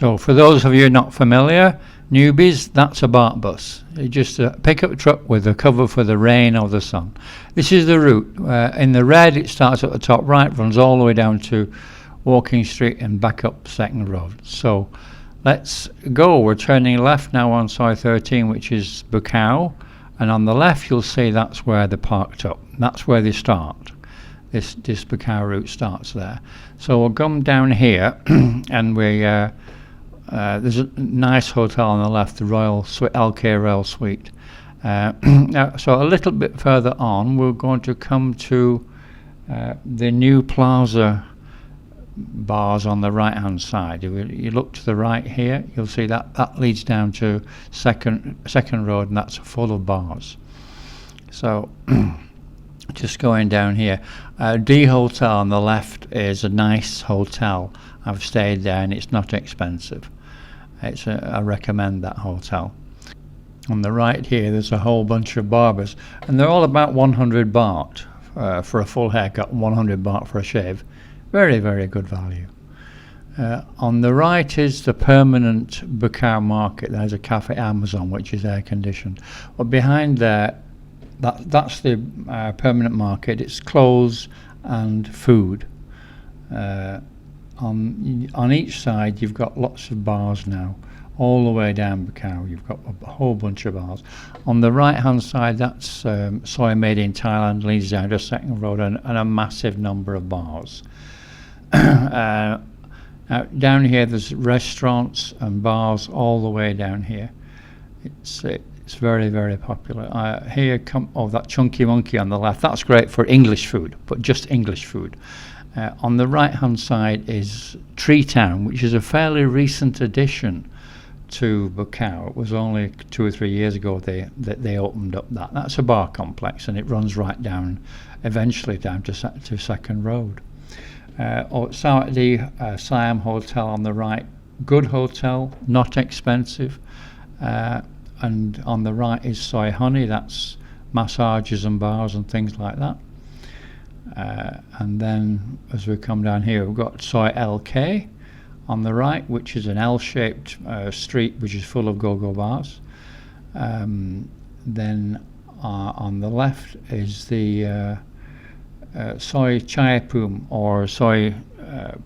So for those of you not familiar, newbies, that's a Baht bus. It's just a pickup truck with a cover for the rain or the sun. This is the route. In the red, it starts at the top right, runs all the way down to Walking Street and back up Second Road. So let's go. We're turning left now on Soi 13, which is Buakhao. And on the left, you'll see that's where they're parked up. That's where they start. This Buakhao route starts there. So we'll come down here and there's a nice hotel on the left, the Royal LK Royal Suite. Now, so a little bit further on, we're going to come to the new plaza bars on the right hand side. If you look to the right here, you'll see that leads down to second road, and that's full of bars. So just going down here, D Hotel on the left is a nice hotel. I've stayed there and it's not expensive. I recommend that hotel. On the right here, there's a whole bunch of barbers, and they're all about 100 baht for a full haircut, 100 baht for a shave. Very, very good value. On the right is the permanent Buakhao market. There's a Cafe Amazon, which is air conditioned. But behind there, that's the permanent market. It's clothes and food. On each side, you've got lots of bars now, all the way down Buakhao. You've got a whole bunch of bars. On the right-hand side, that's Soi Made in Thailand, leads down to Second Road, and a massive number of bars. Now, down here, there's restaurants and bars all the way down here. It's very, very popular. Here that Chunky Monkey on the left. That's great for English food, but just English food. On the right-hand side is Tree Town, which is a fairly recent addition to Buakhao. It was only 2 or 3 years ago that they opened up that. That's a bar complex, and it runs right down, eventually down to Second Road. Saudi Siam Hotel on the right, good hotel, not expensive. And on the right is Soi Honey, that's massages and bars and things like that. And then as we come down here, we've got Soi LK on the right, which is an L-shaped street which is full of go-go bars. Then on the left is the Soi Chai Poom, or Soi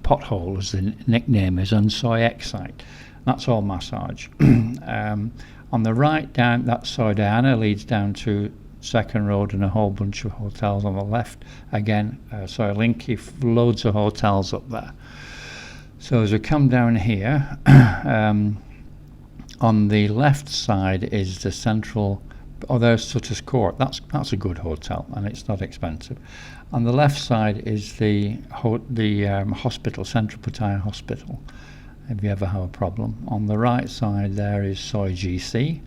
Pothole as the nickname is, and Soi Excite. That's all massage. On the right down, that's Soi Diana, leads down to Second Road, and a whole bunch of hotels on the left. Again, Soi Linky, loads of hotels up there. So as we come down here, on the left side is the central, there's Sutter's Court. That's a good hotel, and it's not expensive. On the left side is the hospital, Central Pattaya Hospital, if you ever have a problem. On the right side there is Soi GC.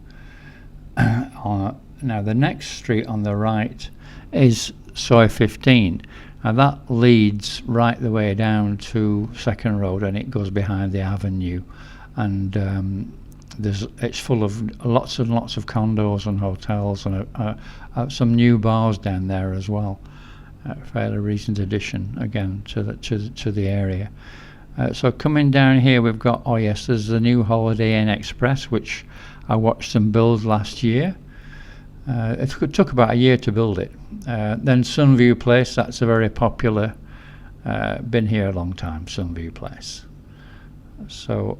Now the next street on the right is Soi 15, and that leads right the way down to Second Road, and it goes behind the avenue, and it's full of lots and lots of condos and hotels, and some new bars down there as well. Fairly recent addition again to the area. So coming down here, we've got, there's the new Holiday Inn Express, which I watched them build last year. It took about a year to build it. Then Sunview Place, that's a very popular, been here a long time, Sunview Place. So,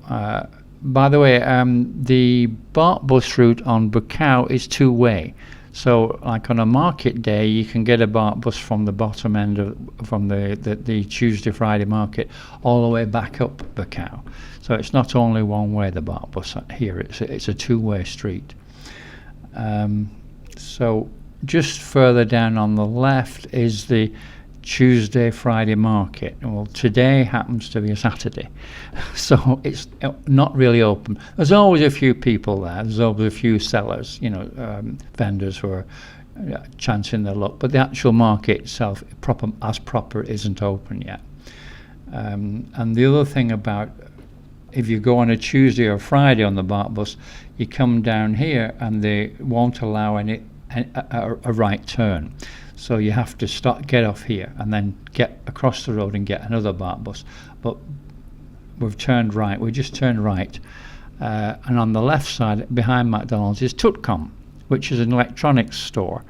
by the way, the Baht bus route on Buakhao is two-way. So, like on a market day, you can get a Baht bus from the bottom end from the Tuesday, Friday market, all the way back up Buakhao. So it's not only one way, the Baht bus here, it's a two-way street. So just further down on the left is the Tuesday, Friday market. Well, today happens to be a Saturday, so it's not really open. There's always a few people there. There's always a few sellers, vendors who are chancing their luck. But the actual market itself, proper, isn't open yet. And the other thing about, if you go on a Tuesday or Friday on the Baht bus, you come down here and they won't allow a right turn. So you have to get off here and then get across the road and get another Baht bus. But we've turned right. We just turned right, and on the left side, behind McDonald's, is Tutcom, which is an electronics store.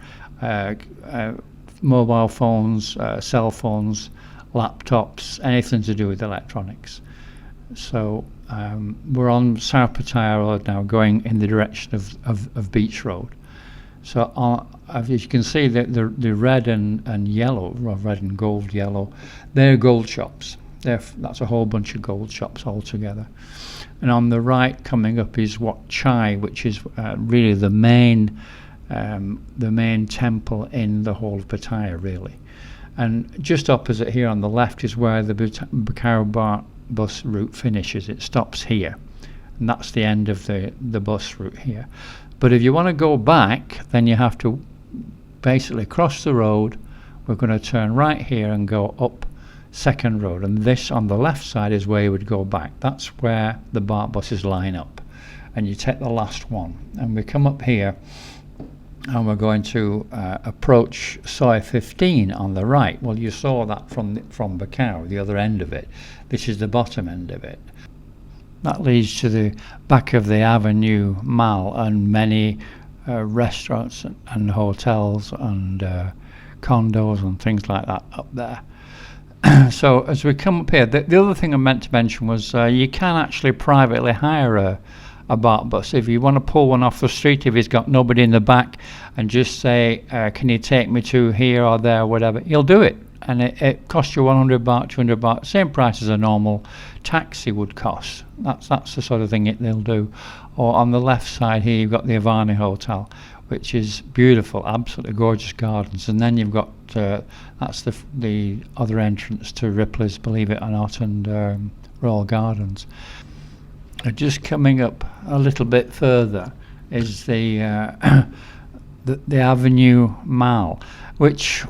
Mobile phones, cell phones, laptops, anything to do with electronics. So we're on South Pattaya Road now, going in the direction of Beach Road. So as you can see, the red and yellow, red and gold yellow, they're gold shops. That's a whole bunch of gold shops all together. And on the right coming up is Wat Chai, which is really the main temple in the whole of Pattaya, really. And just opposite here on the left is where the Buakhao Baht bus route finishes. It stops here, and that's the end of the bus route here. But if you want to go back, then you have to basically cross the road. We're going to turn right here and go up Second Road, and this on the left side is where you would go back. That's where the Baht buses line up, and you take the last one, and we come up here, and we're going to approach Soi 15 on the right. Well, you saw that from Buakhao, the other end of it. This is the bottom end of it. That leads to the back of the Avenue Mall, and many restaurants and hotels and condos and things like that up there. So as we come up here, the other thing I meant to mention was you can actually privately hire a Baht bus. If you want to pull one off the street, if he's got nobody in the back, and just say, can you take me to here or there, whatever, he'll do it. And it costs you 100 baht, 200 baht, same price as a normal taxi would cost. That's the sort of thing they'll do. Or on the left side here, you've got the Avani Hotel, which is beautiful, absolutely gorgeous gardens. And then you've got that's the other entrance to Ripley's, believe it or not, and Royal Gardens. Just coming up a little bit further is the Avenue Mall, which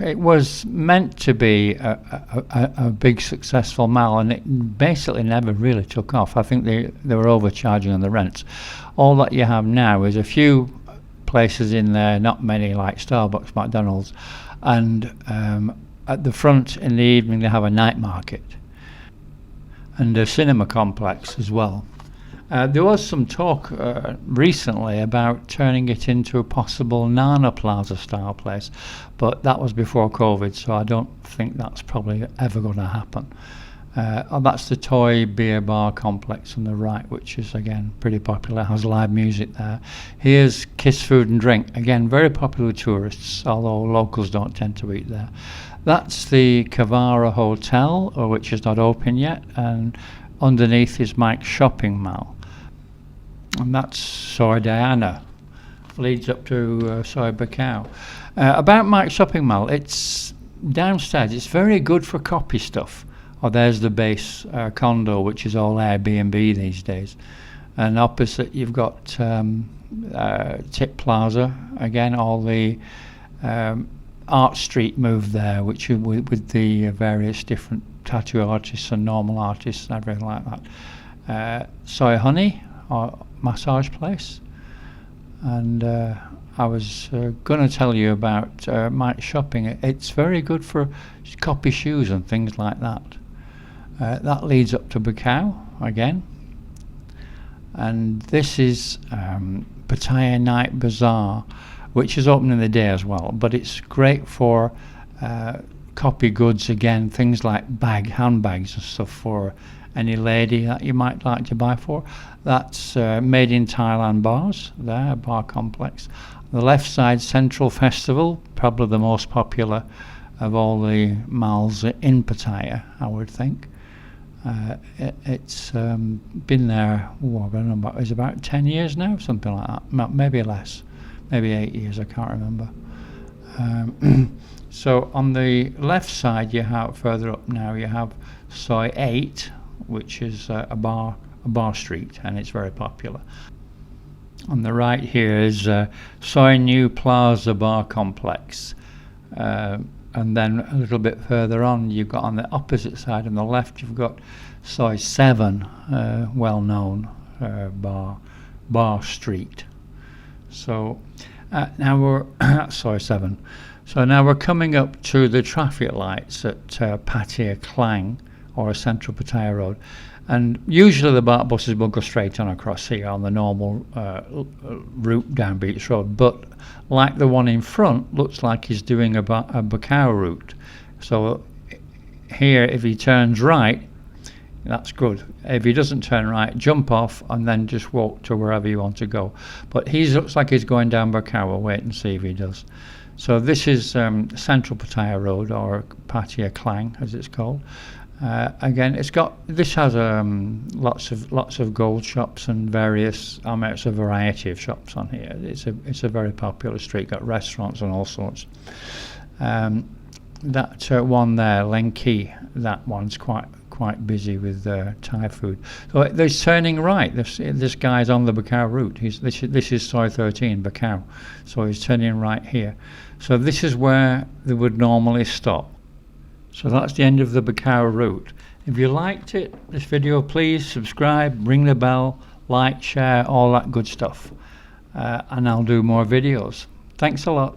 it was meant to be a big successful mall, and it basically never really took off. I think they were overcharging on the rents. All that you have now is a few places in there, not many, like Starbucks, McDonald's, and at the front in the evening they have a night market and a cinema complex as well. There was some talk recently about turning it into a possible Nana Plaza style place, but that was before COVID, so I don't think that's probably ever going to happen. That's the Toy Beer Bar complex on the right, which is again pretty popular, has live music there. Here's Kiss Food and Drink, again very popular with tourists, although locals don't tend to eat there. That's the Kavara Hotel, which is not open yet, and underneath is Mike's Shopping Mall. And that's Soi Diana, leads up to Soi Buakhao. About Mike's Shopping Mall, it's downstairs, it's very good for copy stuff. Oh, there's the base condo, which is all Airbnb these days. And opposite you've got Tip Plaza, again all the Art Street move there, which with the various different tattoo artists and normal artists and everything like that. Soi Honey, or massage place. And I was going to tell you about Mike's Shopping. It's very good for copy shoes and things like that. That leads up to Buakhao again. And this is Pattaya Night Bazaar, which is open in the day as well, but it's great for copy goods again, things like handbags and stuff for any lady that you might like to buy for. That's Made in Thailand bars there, a bar complex. On the left side, Central Festival, probably the most popular of all the malls in Pattaya, I would think. It's been there, I don't know, it's about 10 years now, something like that, maybe less, maybe 8 years, I can't remember. So on the left side, you have further up now, you have Soi 8, which is a bar street, and it's very popular. On the right here is Soi New Plaza Bar Complex. And then a little bit further on, you've got on the opposite side, on the left, you've got Soi 7, well-known bar street. So now we're at Soi 7. So now we're coming up to the traffic lights at Pattaya Klang, or Central Pattaya Road. And usually the Baht buses will go straight on across here on the normal route down Beach Road, but like the one in front, looks like he's doing a Buakhao route. So here, if he turns right, that's good. If he doesn't turn right, jump off and then just walk to wherever you want to go. But he looks like he's going down Buakhao. We'll wait and see if he does. So this is Central Pattaya Road, or Pattaya Klang as it's called. Again, this has lots of gold shops and various. It's a variety of shops on here. It's a very popular street. Got restaurants and all sorts. That one there, Lenki, that one's quite busy with Thai food. So they're turning right. This guy's on the Buakhao route. This is Soi 13 Buakhao, so he's turning right here. So this is where they would normally stop. So that's the end of the Buakhao route. If you liked this video, please subscribe, ring the bell, like, share, all that good stuff, and I'll do more videos. Thanks a lot.